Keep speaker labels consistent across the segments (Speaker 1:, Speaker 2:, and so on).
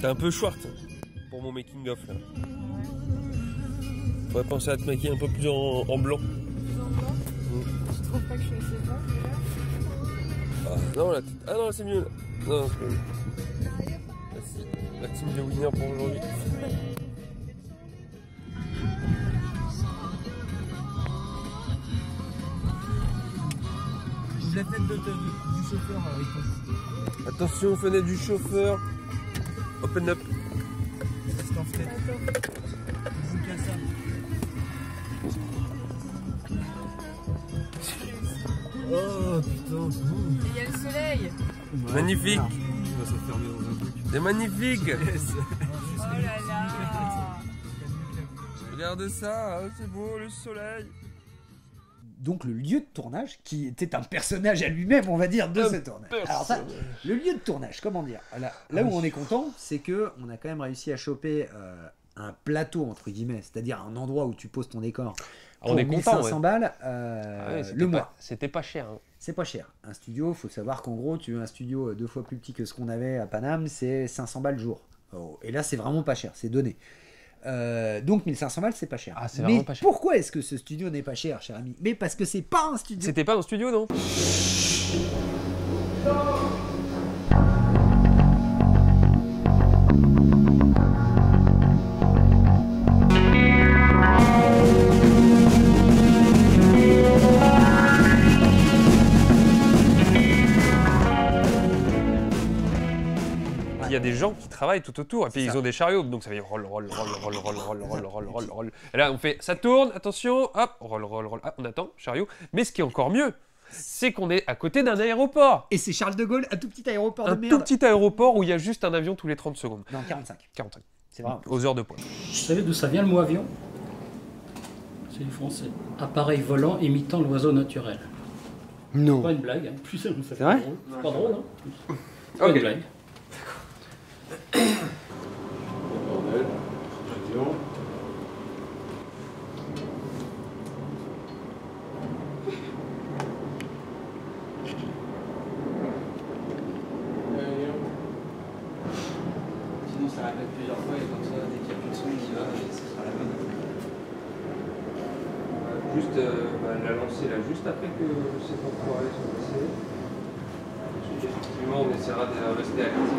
Speaker 1: T'es un peu short pour mon making of là. Faudrait penser à te maquiller un peu plus en blanc.
Speaker 2: Je trouve pas que je suis assez blanc déjà.
Speaker 1: Ah non, là, c'est mieux là. Non, c'est pas mieux. Merci. La team de winner pour aujourd'hui.
Speaker 3: La fenêtre du chauffeur, Rico.
Speaker 1: Attention, fenêtre du chauffeur. Open up.
Speaker 3: Reste en fenêtre. Je vous casse ça. Oh putain,
Speaker 2: Il y a le soleil.
Speaker 1: Ouais, magnifique.
Speaker 3: Il va s'enfermer dans un truc.
Speaker 1: C'est magnifique.
Speaker 3: Yes.
Speaker 2: Oh là là.
Speaker 1: Regarde ça, hein, c'est beau le soleil.
Speaker 4: Donc le lieu de tournage, qui était un personnage à lui-même, on va dire, de ce tournage. Alors ça, le lieu de tournage, comment dire, là où on est content, c'est que on a quand même réussi à choper un plateau, entre guillemets, c'est-à-dire un endroit où tu poses ton décor. Pour
Speaker 5: On est content,
Speaker 4: 1500 balles le mois.
Speaker 5: C'était pas cher. Hein.
Speaker 4: C'est pas cher. Un studio, faut savoir qu'en gros, tu veux un studio 2 fois plus petit que ce qu'on avait à Paname, c'est 500 balles jour. Oh, et là, c'est vraiment pas cher, c'est donné. Donc 1500 balles, c'est pas cher.
Speaker 5: Ah, c'est vraiment pas cher.
Speaker 4: Pourquoi est-ce que ce studio n'est pas cher, cher ami? Mais parce que c'est pas un studio.
Speaker 5: C'était pas un studio, non? Il y a des gens qui travaillent tout autour et puis ils ont des chariots, donc ça fait roll. Et là on fait, ça tourne, attention, hop, roll, ah, on attend, chariot. Mais ce qui est encore mieux, c'est qu'on est à côté d'un aéroport.
Speaker 4: Et c'est Charles de Gaulle, un tout petit aéroport de
Speaker 5: Un
Speaker 4: merde.
Speaker 5: tout petit aéroport où il y a juste un avion tous les 30 secondes.
Speaker 4: Non, 45.
Speaker 5: 45.
Speaker 4: C'est vrai.
Speaker 5: Aux heures de pointe.
Speaker 6: Vous savez d'où ça vient le mot avion? C'est du français. Appareil volant imitant l'oiseau naturel.
Speaker 4: Non.
Speaker 6: Pas une blague, hein. Plus ça
Speaker 4: C'est vrai?
Speaker 6: C'est pas drôle, hein. C'est pas une blague.
Speaker 7: Sinon ça répète plusieurs fois et comme ça dès qu'il n'y a plus de son qui va, ce sera la même.
Speaker 1: Juste la lancer là, juste après que c'est enfoiré soit passé. Ensuite, effectivement, on essaiera de rester actif pour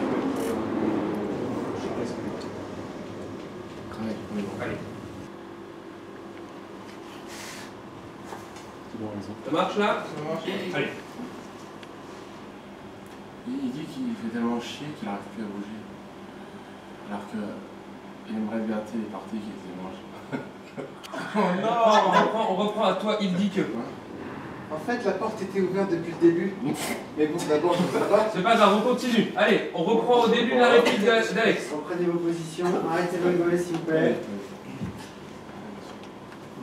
Speaker 1: Allez.
Speaker 7: C'est bon, raison.
Speaker 1: Ça marche là?
Speaker 7: Ça marche.
Speaker 1: Allez.
Speaker 7: Il dit qu'il fait tellement chier qu'il n'arrive plus à bouger. Alors qu'il aimerait bien les parties qui étaient moches.
Speaker 1: Oh non! On reprend à toi, il dit que.
Speaker 8: En fait, la porte était ouverte depuis le début. Mais bon, d'abord, je ne sais pas.
Speaker 1: C'est pas grave, on continue. Allez, on reprend au début de la réplique d'Alex.
Speaker 8: Reprenez vos positions, arrêtez de rigoler s'il vous plaît.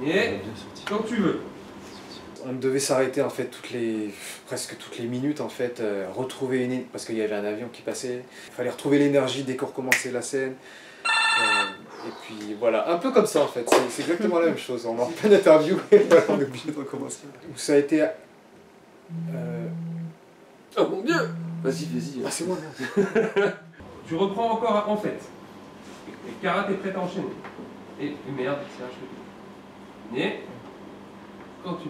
Speaker 1: Et quand tu veux.
Speaker 9: On devait s'arrêter en fait presque toutes les minutes en fait, retrouver parce qu'il y avait un avion qui passait. Il fallait retrouver l'énergie dès qu'on recommençait la scène. Et puis voilà, un peu comme ça en fait, c'est exactement la même chose. On est en pleine interview et voilà, on est obligé de recommencer. Ça a été...
Speaker 1: Oh mon Dieu!
Speaker 7: Vas-y, vas-y.
Speaker 9: Ah c'est moi, merde.
Speaker 1: Tu reprends encore en fait. Et Cara, t'es prête à enchaîner. Et merde, c'est un cheveu. Et quand tu...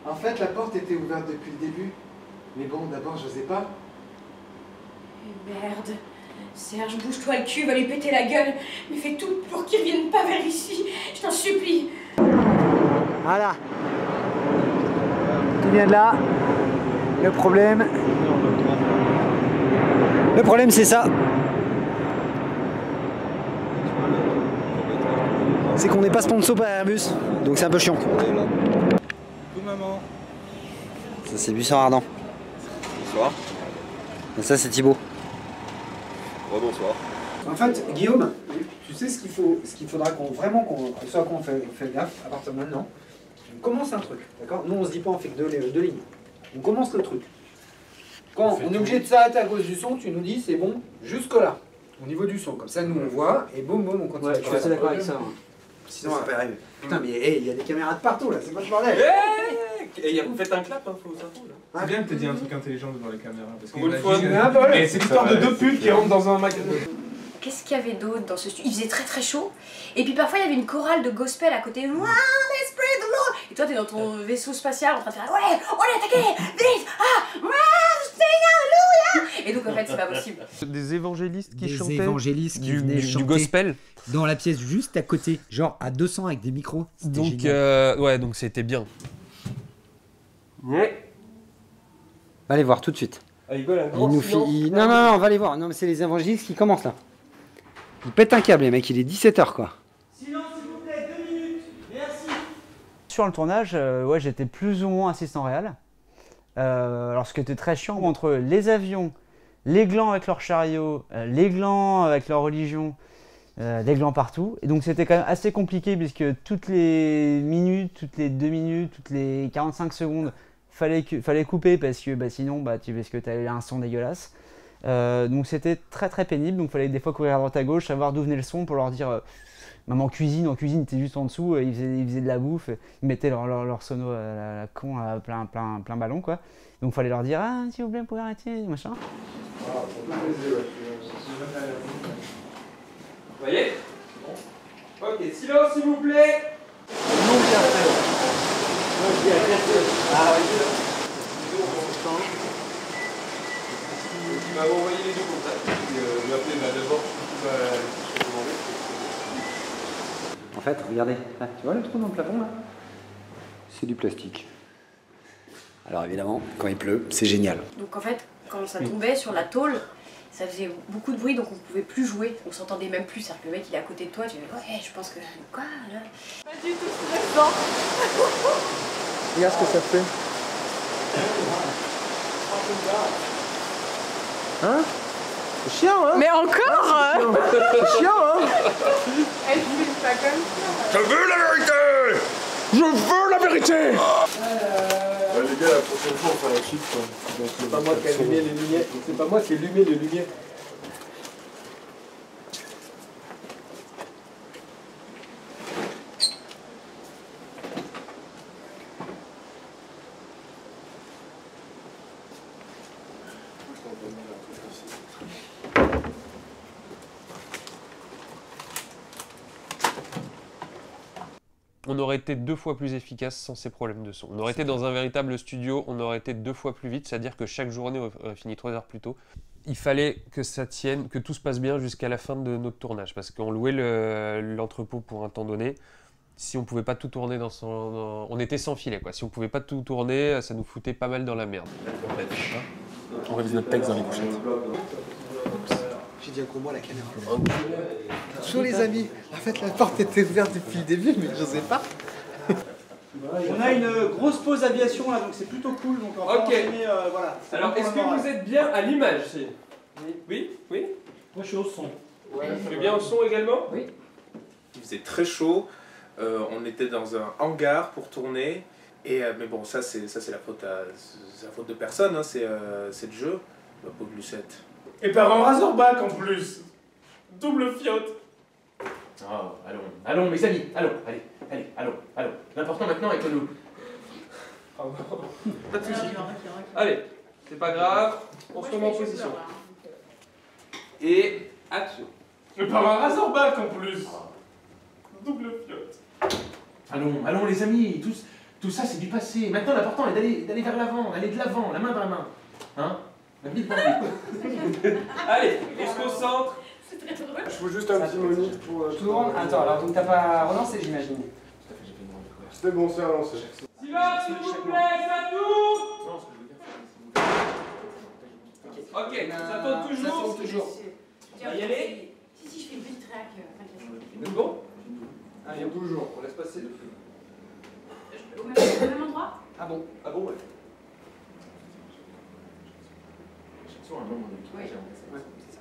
Speaker 8: En fait, la porte était ouverte depuis le début. Mais bon, d'abord, je n'osais pas.
Speaker 10: Merde. Serge, bouge-toi le cul, va lui péter la gueule. Mais fais tout pour qu'il revienne pas vers ici. Je t'en supplie.
Speaker 4: Voilà. Qui vient de là. Le problème, c'est ça. C'est qu'on n'est pas sponsor par Airbus, donc c'est un peu chiant.
Speaker 3: Coucou maman.
Speaker 4: Ça c'est Buisson Ardent.
Speaker 3: Bonsoir.
Speaker 4: Et ça c'est Thibaut.
Speaker 3: Bonsoir.
Speaker 4: En fait, Guillaume, tu sais ce qu'il faudra qu'on fait gaffe à partir de maintenant. On commence un truc, d'accord? Nous on se dit pas on fait que deux lignes. On commence le truc. Quand on est obligé de s'arrêter à cause du son, tu nous dis c'est bon jusque là, au niveau du son. Comme ça nous on voit et boum boum on continue.
Speaker 8: Ouais, je suis assez d'accord avec ça.
Speaker 4: Sinon on va pas y arriver. Putain mais il y a des caméras de partout là, c'est pas le bordel.
Speaker 1: Et vous faites un clap, hein, faut s'entendre là.
Speaker 3: C'est bien que tu aies dit un truc intelligent devant les caméras. Parce
Speaker 1: Pour une
Speaker 3: que
Speaker 1: fois.
Speaker 3: c'est l'histoire de deux putes qui rentrent dans un magasin.
Speaker 10: qu'est-ce qu'il y avait d'autre dans ce studio? Il faisait très très chaud. Et puis parfois il y avait une chorale de gospel à côté. Wow, let's pray the Lord. Et toi t'es dans ton vaisseau spatial en train de faire ouais, on est attaqué, vite, ah, wow, sing alléluia. Et donc en fait c'est pas possible.
Speaker 5: Des évangélistes qui chantaient.
Speaker 4: Des évangélistes qui venaient chanter
Speaker 5: du gospel.
Speaker 4: Dans la pièce juste à côté, genre à 200 avec des micros.
Speaker 5: Donc ouais, donc c'était bien.
Speaker 1: Ouais.
Speaker 4: Va les voir tout de suite.
Speaker 1: Ah, il un
Speaker 4: Il
Speaker 1: gros
Speaker 4: nous
Speaker 1: silence.
Speaker 4: Non, non, non, on va les voir. Non, mais c'est les évangélistes qui commencent là. Ils pètent un câble, les mecs, il est 17h quoi.
Speaker 11: Silence, s'il vous plaît, 2 minutes. Merci. Sur le tournage, ouais, j'étais plus ou moins assistant réel. Alors, ce qui était très chiant, entre les avions, les glands avec leur chariot, les glands avec leur religion, des glands partout. Et donc, c'était quand même assez compliqué puisque toutes les minutes, toutes les 2 minutes, toutes les 45 secondes, fallait couper parce que sinon parce que tu avais un son dégueulasse. Donc c'était très très pénible, donc il fallait des fois courir à droite à gauche, savoir d'où venait le son pour leur dire maman en cuisine il était juste en dessous, ils faisaient de la bouffe, ils mettaient leur sono à la con à plein ballon quoi. Donc il fallait leur dire ah s'il vous plaît vous pouvez arrêter machin.
Speaker 1: Vous voyez? Ok, silence s'il vous plaît. Non bien fait. Ah oui. Tu m'avais envoyé les deux contacts. Je vais appeler d'abord
Speaker 4: En fait, regardez, là, tu vois le trou dans le plafond là? C'est du plastique. Alors évidemment, quand il pleut, c'est génial.
Speaker 10: Donc en fait, quand ça tombait sur la tôle, ça faisait beaucoup de bruit donc on pouvait plus jouer, on s'entendait même plus. C'est-à-dire que le mec il est à côté de toi, tu dis ouais, je pense que. Quoi là?
Speaker 2: Pas du tout stressant.
Speaker 3: Regarde ce que ça fait. Hein? C'est chiant, hein?
Speaker 2: Mais encore
Speaker 3: C'est chiant, hein?
Speaker 2: Elle filme pas comme ça.
Speaker 3: Je veux la vérité! Je veux la vérité!
Speaker 7: Ouais, les gars, la prochaine fois, on fait un chiffre.
Speaker 3: C'est pas moi qui ai allumé les lumières. C'est pas moi qui ai allumé les lumières.
Speaker 5: On aurait été 2 fois plus efficace sans ces problèmes de son. On aurait été dans un véritable studio, on aurait été 2 fois plus vite, c'est-à-dire que chaque journée on aurait fini 3 heures plus tôt. Il fallait que ça tienne, que tout se passe bien jusqu'à la fin de notre tournage, parce qu'on louait l'entrepôt pour un temps donné. Si on pouvait pas tout tourner on était sans filet quoi. Si on pouvait pas tout tourner, ça nous foutait pas mal dans la merde.
Speaker 7: On révise notre texte dans les couchettes.
Speaker 8: J'ai dit un gros mot à la caméra. Bonjour les amis. En fait, la porte était ouverte depuis le début, mais je n'osais pas.
Speaker 11: On a une grosse pause aviation là, donc c'est plutôt cool. Donc on va enchaîner, voilà.
Speaker 1: Alors, est-ce que vous êtes bien à l'image? Oui? Oui?
Speaker 6: Moi je suis au son.
Speaker 1: Tu es bien au son également?
Speaker 6: Oui.
Speaker 9: Il faisait très chaud, on était dans un hangar pour tourner, mais bon, ça c'est la faute de personne, hein, c'est le jeu, ma pauvre Lucette.
Speaker 7: Et par un Razorback en plus. Double fiotte.
Speaker 12: Oh, allons mes amis, allons, allons. L'important maintenant est que nous...
Speaker 1: Pas de soucis. Allez, c'est pas grave, on se remet en position. Et action.
Speaker 7: Et par un Razorback en plus. Double fiotte.
Speaker 12: Allons les amis, tout ça c'est du passé. Maintenant l'important est d'aller vers l'avant, d'aller de l'avant, la main dans la main. Hein?
Speaker 1: Allez, on se concentre.
Speaker 10: C'est très drôle.
Speaker 3: Je veux juste un petit menu pour...
Speaker 4: Tout le monde? Attends, alors donc t'as pas relancé j'imagine?
Speaker 3: C'était bon, c'est relancé.
Speaker 1: Silence, s'il vous plaît, ça tourne. Ok, ça tourne toujours.
Speaker 4: Ça tourne toujours.
Speaker 1: On va y aller.
Speaker 10: Si, je fais une petite track.
Speaker 1: C'est bon?
Speaker 3: Allez, toujours, on laisse passer.
Speaker 10: Au même endroit?
Speaker 4: Ah bon?
Speaker 1: Ah bon, ouais.
Speaker 12: Sur un moment de
Speaker 10: Oui.
Speaker 4: Ouais, c'est ça.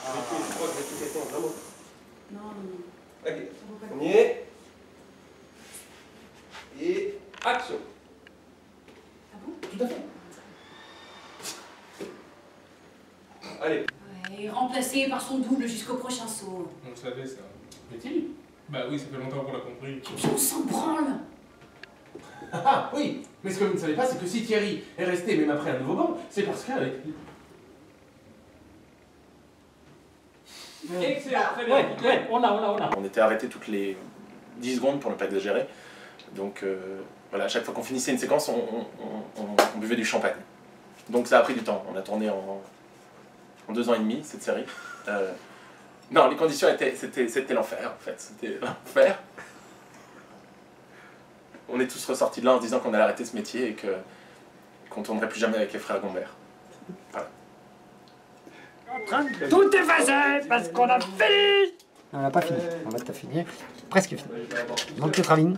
Speaker 1: Je crois que j'ai tout fait, vraiment.
Speaker 10: Non.
Speaker 1: Ok, on y est. Et action.
Speaker 10: Ah bon?
Speaker 12: Tout à fait.
Speaker 1: Allez.
Speaker 10: Ouais, remplacé par son double jusqu'au prochain saut.
Speaker 7: On le savait ça.
Speaker 12: Fait-il?
Speaker 7: Bah oui, ça fait longtemps qu'on l'a compris.
Speaker 10: On s'en branle.
Speaker 12: Ah oui, mais ce que vous ne savez pas, c'est que si Thierry est resté même après un nouveau banc, c'est parce qu'avec...
Speaker 1: Excellent, très bien.
Speaker 6: Ouais, on a.
Speaker 7: On était arrêtés toutes les 10 secondes pour ne pas exagérer. Donc voilà, à chaque fois qu'on finissait une séquence, on buvait du champagne. Donc ça a pris du temps. On a tourné en 2 ans et demi cette série. Non, les conditions c'était l'enfer en fait. C'était l'enfer. On est tous ressortis de là en se disant qu'on allait arrêter ce métier et qu'on ne tournerait plus jamais avec les frères Gombert. Voilà.
Speaker 2: Tout est facile parce qu'on a fini.
Speaker 4: On n'a pas fini. En fait, t'as fini. Presque fini. Donc, Tétraline,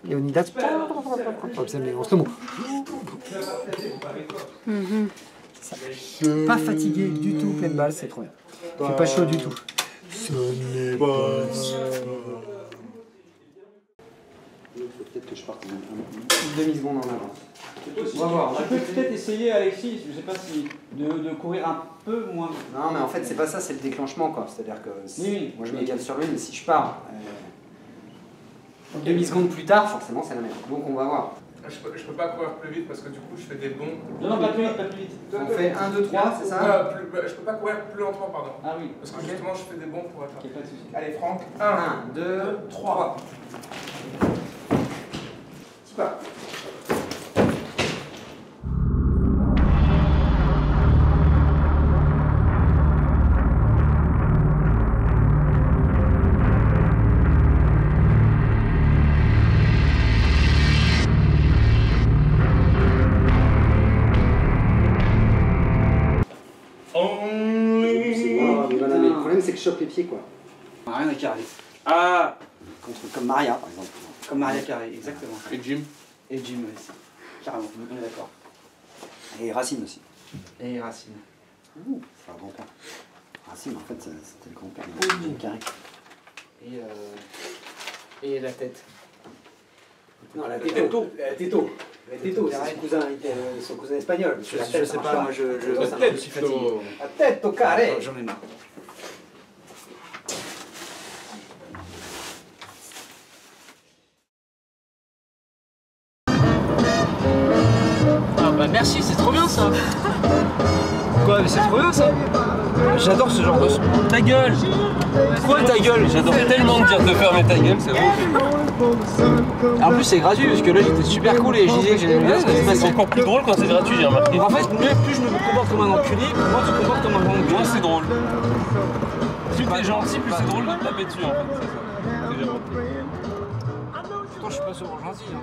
Speaker 4: Léonidas, mais on se le mot. Pas fatigué du tout, pleine balle, c'est trop bien. Je suis pas chaud du tout. Ce n'est pas ça. Peut-être que je parte une demi-seconde en avance. On va voir.
Speaker 11: Tu peux peut-être essayer, Alexis, je sais pas si, de courir un peu moins.
Speaker 4: Non, mais en fait, c'est pas ça, c'est le déclenchement, quoi. C'est-à-dire que
Speaker 11: oui,
Speaker 4: moi, je me cale sur lui, mais si je pars demi-seconde plus tard, forcément, c'est la même. Donc, on va voir.
Speaker 13: Je peux pas courir plus vite parce que du coup, je fais des bonds.
Speaker 11: Non, pas plus vite, pas plus vite.
Speaker 4: On fait 1, 2, 3, c'est ça?
Speaker 13: Je peux pas courir plus lentement, pardon.
Speaker 11: Ah oui.
Speaker 13: Parce que justement, je fais des bonds pour être.
Speaker 11: Ok, pas de soucis.
Speaker 13: Allez, Franck.
Speaker 4: 1, 2, 3. Super. Le problème, c'est que je chope les pieds, quoi.
Speaker 11: Rien à carré.
Speaker 4: Ah, comme Maria, par exemple.
Speaker 11: Comme Maria Carré, exactement.
Speaker 12: Et Jim.
Speaker 11: Et Jim aussi. Carrément, on est d'accord.
Speaker 4: Et Racine aussi.
Speaker 11: Et Racine.
Speaker 4: C'est un grand-père. Racine, en fait, c'était le grand-père de Jim Carrey.
Speaker 11: Et la tête.
Speaker 4: Non, la Této. La Této. La Této, c'est son cousin espagnol.
Speaker 11: Je sais pas, moi je suis fatigué.
Speaker 4: La tête au carré.
Speaker 11: J'en ai marre. Ah bah merci, c'est trop bien ça. Quoi, mais c'est trop bien ça. J'adore ce genre de son. Ta gueule. Quoi ta gueule?
Speaker 5: J'adore tellement de dire de fermer ta gueule, c'est bon.
Speaker 11: En plus c'est gratuit parce que là j'étais super cool et je disais que j'allais bien.
Speaker 5: C'est encore plus drôle quand c'est gratuit, j'ai remarqué.
Speaker 11: En fait, plus je me comporte comme un enculé, plus moi tu te comportes comme un enculé.
Speaker 5: Moi c'est drôle. Plus t'es gentil, plus c'est drôle de te taper dessus en fait. C'est ça.
Speaker 11: Pourtant je suis pas souvent gentil. Hein.